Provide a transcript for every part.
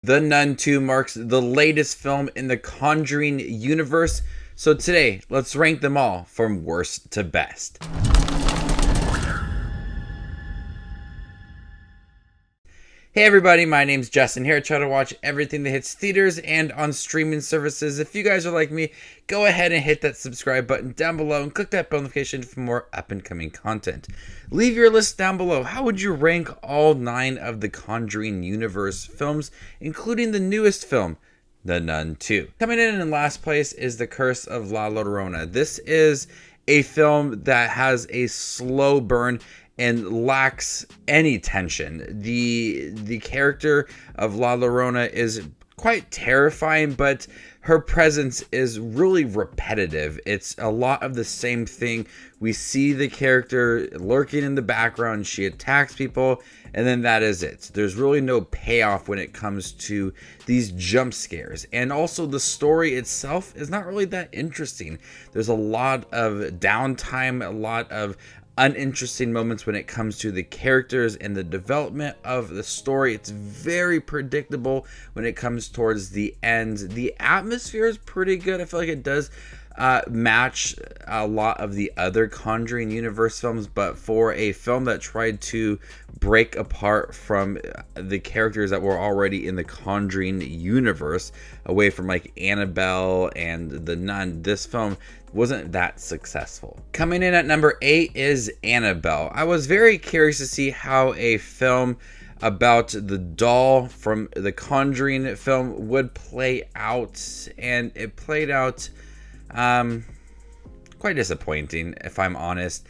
The Nun 2 marks the latest film in the Conjuring universe, so today, let's rank them all from worst to best. Hey everybody, my name's Justin here. I try to watch everything that hits theaters and on streaming services. If you guys are like me, go ahead and hit that subscribe button down below and click that bell notification for more up and coming content. Leave your list down below. How would you rank all 9 of the Conjuring universe films, including the newest film, The Nun 2? Coming in last place is The Curse of La Llorona. This is a film that has a slow burn and lacks any tension. The character of La Llorona is quite terrifying, but her presence is really repetitive. It's a lot of the same thing. We see the character lurking in the background, she attacks people, and then that is it. There's really no payoff when it comes to these jump scares. And also the story itself is not really that interesting. There's a lot of downtime, a lot of uninteresting moments when it comes to the characters and the development of the story. It's very predictable when it comes towards the end. The atmosphere is pretty good. I feel like it does match a lot of the other Conjuring universe films, but for a film that tried to break apart from the characters that were already in the Conjuring universe, away from like Annabelle and the Nun, this film wasn't that successful. Coming in at number 8 is Annabelle. I was very curious to see how a film about the doll from the Conjuring film would play out, and it played out quite disappointing, if I'm honest.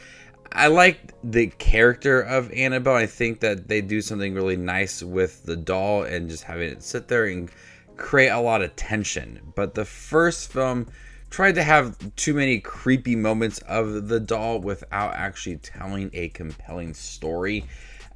I like the character of Annabelle. I think that they do something really nice with the doll and just having it sit there and create a lot of tension. But the first film tried to have too many creepy moments of the doll without actually telling a compelling story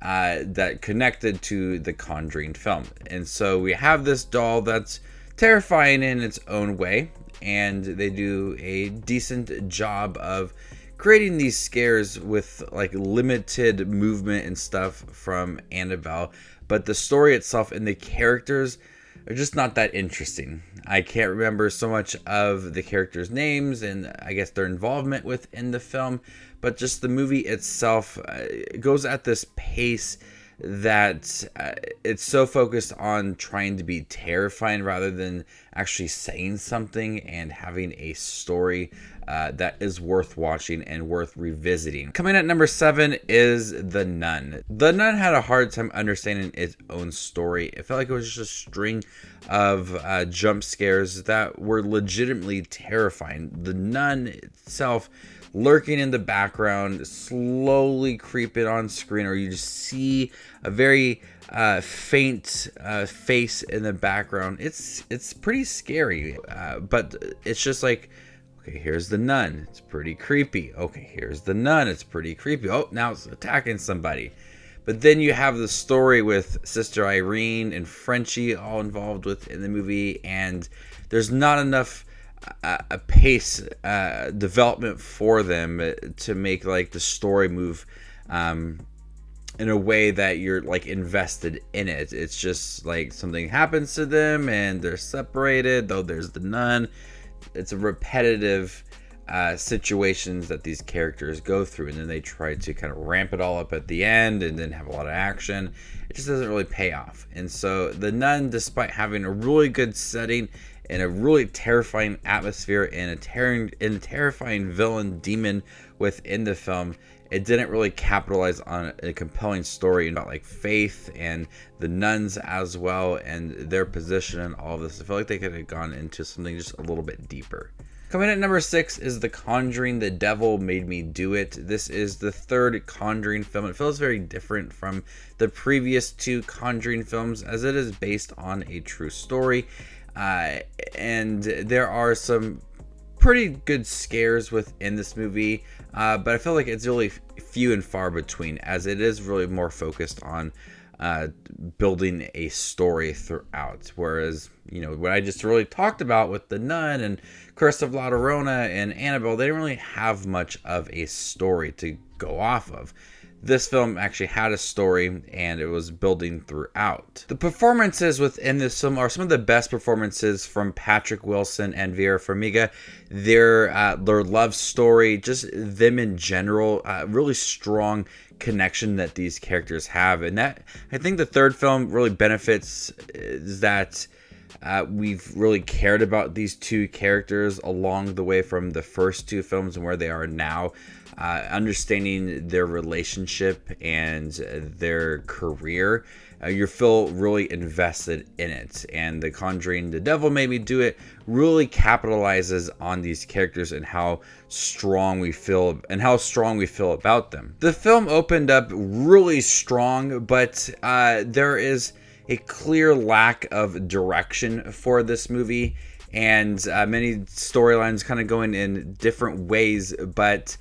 that connected to the Conjuring film. And so we have this doll that's terrifying in its own way, and they do a decent job of creating these scares with like limited movement and stuff from Annabelle, but the story itself and the characters are just not that interesting. I can't remember so much of the characters' names and I guess their involvement within the film, but just the movie itself goes at this pace that it's so focused on trying to be terrifying rather than actually saying something and having a story that is worth watching and worth revisiting. Coming at number 7 is The Nun. The Nun had a hard time understanding its own story. It felt like it was just a string of jump scares that were legitimately terrifying. The Nun itself lurking in the background, slowly creeping on screen, or you just see a very faint face in the background. It's pretty scary, but it's just like, okay, here's the nun. It's pretty creepy. Okay, here's the nun. It's pretty creepy. Oh, now it's attacking somebody. But then you have the story with Sister Irene and Frenchie all involved within the movie, and there's not enough a pace development for them to make like the story move in a way that you're like invested in it. It's just like something happens to them and they're separated, though there's the nun. It's a repetitive situations that these characters go through, and then they try to kind of ramp it all up at the end and then have a lot of action. It just doesn't really pay off. And so the Nun, despite having a really good setting and a really terrifying atmosphere and a terrifying villain demon within the film, it didn't really capitalize on a compelling story about like faith and the nuns as well and their position and all of this. I feel like they could have gone into something just a little bit deeper. Coming at number 6 is The Conjuring, The Devil Made Me Do It. This is the third Conjuring film. It feels very different from the previous 2 Conjuring films as it is based on a true story. And there are some pretty good scares within this movie, but I feel like it's really few and far between, as it is really more focused on building a story throughout. Whereas, you know, what I just really talked about with The Nun and Curse of La Llorona and Annabelle, they didn't really have much of a story to go off of. this film actually had a story and it was building throughout. The performances within this film are some of the best performances from Patrick Wilson and Vera Farmiga. Their love story, just them in general, really strong connection that these characters have. And that, I think the third film really benefits is that we've really cared about these two characters along the way from the first two films and where they are now. Understanding their relationship and their career, you feel really invested in it. And The Conjuring, The Devil Made Me Do It really capitalizes on these characters and how strong we feel about them. The film opened up really strong, but there is a clear lack of direction for this movie, and many storylines kind of going in different ways, but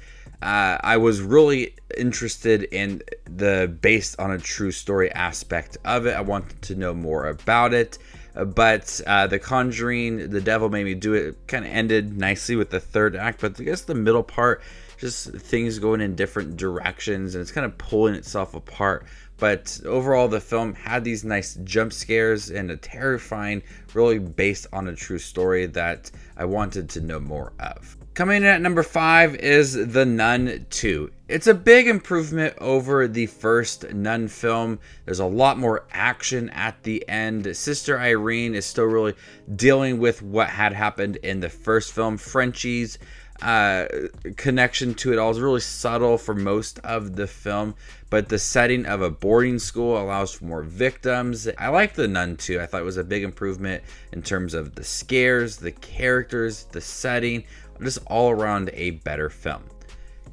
I was really interested in the based on a true story aspect of it. I wanted to know more about it. But The Conjuring, The Devil Made Me Do It kind of ended nicely with the third act. But I guess the middle part, just things going in different directions and it's kind of pulling itself apart. But overall, the film had these nice jump scares and a terrifying, really based on a true story that I wanted to know more of. Coming in at number 5 is The Nun 2. It's a big improvement over the first Nun film. There's a lot more action at the end. Sister Irene is still really dealing with what had happened in the first film. Frenchie's connection to it all is really subtle for most of the film, but the setting of a boarding school allows for more victims. I like The Nun 2. I thought it was a big improvement in terms of the scares, the characters, the setting, just all around a better film.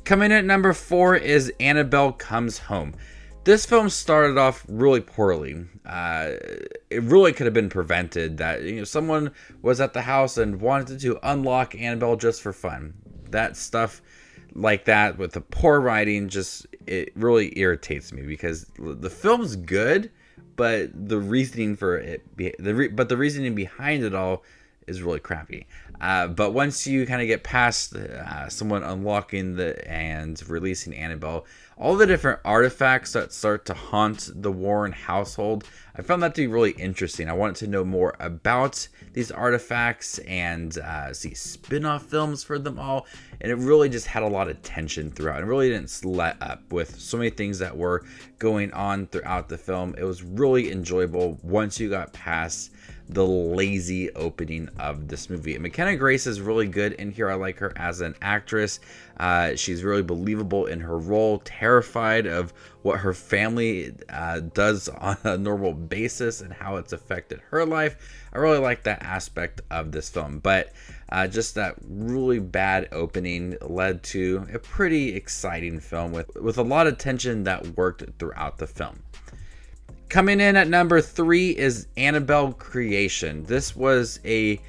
Coming in at number 4 is Annabelle Comes Home. This film started off really poorly. It really could have been prevented that someone was at the house and wanted to unlock Annabelle just for fun. That stuff like that with the poor writing, it really irritates me because the film's good, but the reasoning for it, the reasoning behind it all is really crappy. But once you kind of get past someone unlocking and releasing Annabelle, all the different artifacts that start to haunt the Warren household, I found that to be really interesting. I wanted to know more about these artifacts and see spin-off films for them all. And it really just had a lot of tension throughout. It really didn't let up with so many things that were going on throughout the film. It was really enjoyable once you got past the lazy opening of this movie. And McKenna Grace is really good in here. I like her as an actress. She's really believable in her role, terrified of what her family does on a normal basis and how it's affected her life. I really like that aspect of this film, but just that really bad opening led to a pretty exciting film with a lot of tension that worked throughout the film. Coming in at number 3 is Annabelle Creation. This was a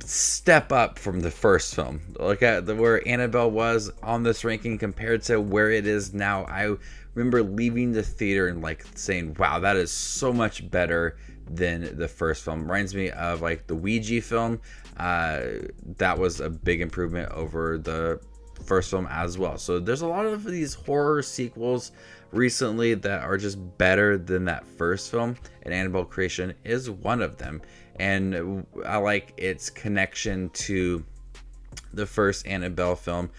step up from the first film. Look at where Annabelle was on this ranking compared to where it is now. I remember leaving the theater and saying, wow, that is so much better than the first film. Reminds me of the Ouija film. That was a big improvement over the first film as well. So there's a lot of these horror sequels recently that are just better than that first film, and Annabelle Creation is one of them. And I like its connection to the first Annabelle film,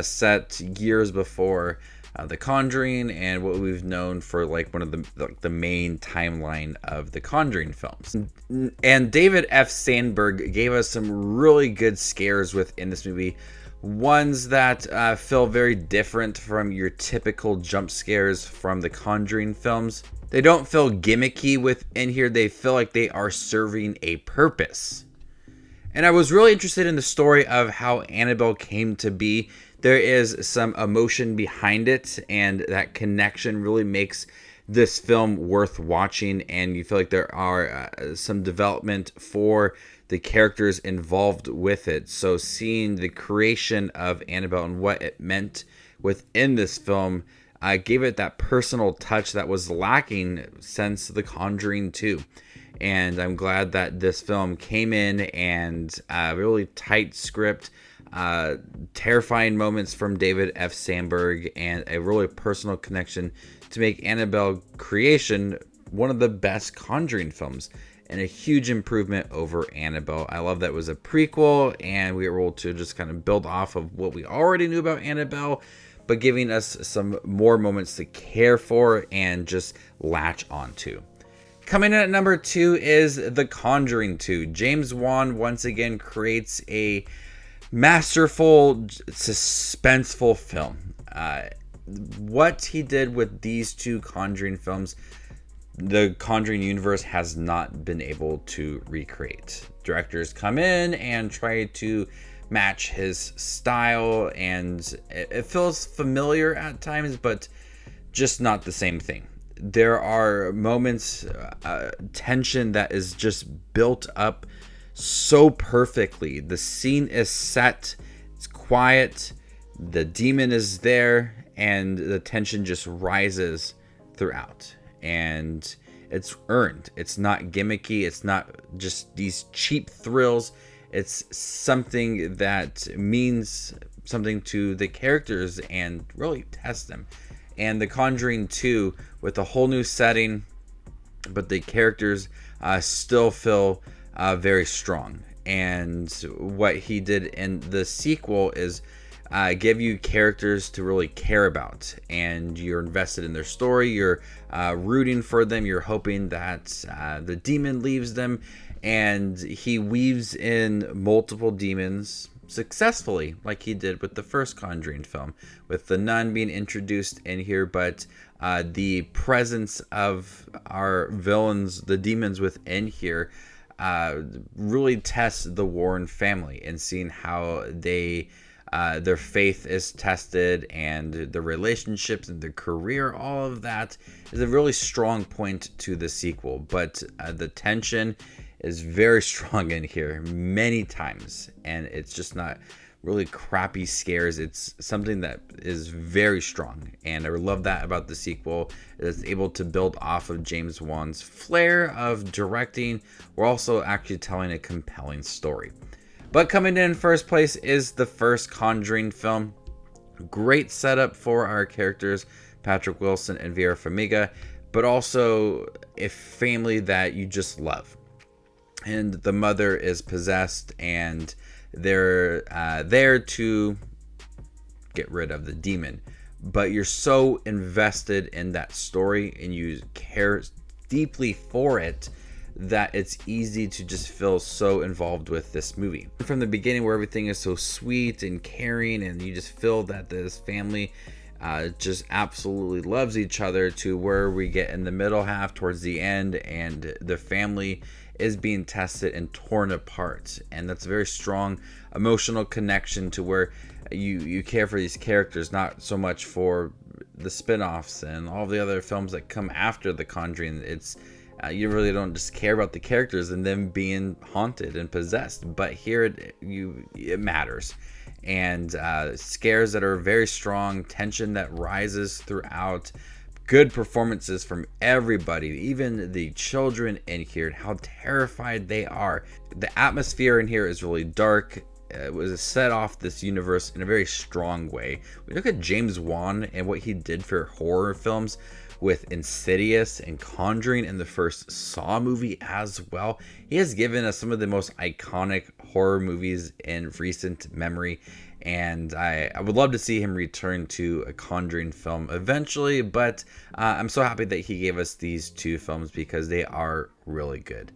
set years before The Conjuring and what we've known for one of the main timeline of the Conjuring films. And David F. Sandberg gave us some really good scares within this movie. Ones that feel very different from your typical jump scares from the Conjuring films. They don't feel gimmicky within here. They feel like they are serving a purpose. And I was really interested in the story of how Annabelle came to be. There is some emotion behind it, and that connection really makes this film worth watching. And you feel like there are some development for the characters involved with it. So seeing the creation of Annabelle and what it meant within this film gave it that personal touch that was lacking since The Conjuring 2. And I'm glad that this film came in and a really tight script, terrifying moments from David F. Sandberg, and a really personal connection to make Annabelle Creation one of the best Conjuring films, and a huge improvement over Annabelle. I love that it was a prequel, and we were able to just kind of build off of what we already knew about Annabelle, but giving us some more moments to care for and just latch onto. Coming in at number 2 is The Conjuring 2. James Wan once again creates a masterful, suspenseful film. What he did with these two Conjuring films, the Conjuring universe has not been able to recreate. Directors come in and try to match his style, and it feels familiar at times, but just not the same thing. There are moments, tension that is just built up so perfectly. The scene is set, it's quiet, the demon is there, and the tension just rises throughout. And it's earned. It's not gimmicky. It's not just these cheap thrills. It's something that means something to the characters and really tests them. And The Conjuring 2, with a whole new setting, but the characters still feel very strong. And what he did in the sequel is give you characters to really care about, and you're invested in their story. You're rooting for them. You're hoping that the demon leaves them, and he weaves in multiple demons successfully, like he did with the first Conjuring film, with the nun being introduced in here, but the presence of our villains, the demons within here, really tests the Warren family, and seeing how they their faith is tested, and the relationships and their career, all of that is a really strong point to the sequel. But the tension is very strong in here many times, and it's just not really crappy scares. It's something that is very strong, and I love that about the sequel. It's able to build off of James Wan's flair of directing. We're also actually telling a compelling story. But coming in first place is the first Conjuring film. Great setup for our characters, Patrick Wilson and Vera Farmiga, but also a family that you just love. And the mother is possessed, and they're there to get rid of the demon. But you're so invested in that story, and you care deeply for it, that it's easy to just feel so involved with this movie. From the beginning, where everything is so sweet and caring, and you just feel that this family just absolutely loves each other, to where we get in the middle half towards the end, and the family is being tested and torn apart. And that's a very strong emotional connection, to where you care for these characters, not so much for the spin-offs and all the other films that come after The Conjuring. It's you really don't just care about the characters and them being haunted and possessed, but here it matters. And scares that are very strong, tension that rises throughout, good performances from everybody, even the children in here, and how terrified they are. The atmosphere in here is really dark. It was set off this universe in a very strong way. We look at James Wan and what he did for horror films with Insidious and Conjuring, and the first Saw movie as well. He has given us some of the most iconic horror movies in recent memory, and I would love to see him return to a Conjuring film eventually, but I'm so happy that he gave us these two films, because they are really good.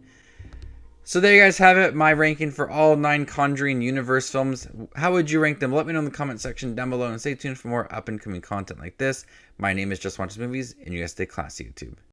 So there you guys have it, my ranking for all 9 Conjuring universe films. How would you rank them? Let me know in the comment section down below, and stay tuned for more up and coming content like this. My name is Just Watches Movies, and you guys stay classy, YouTube.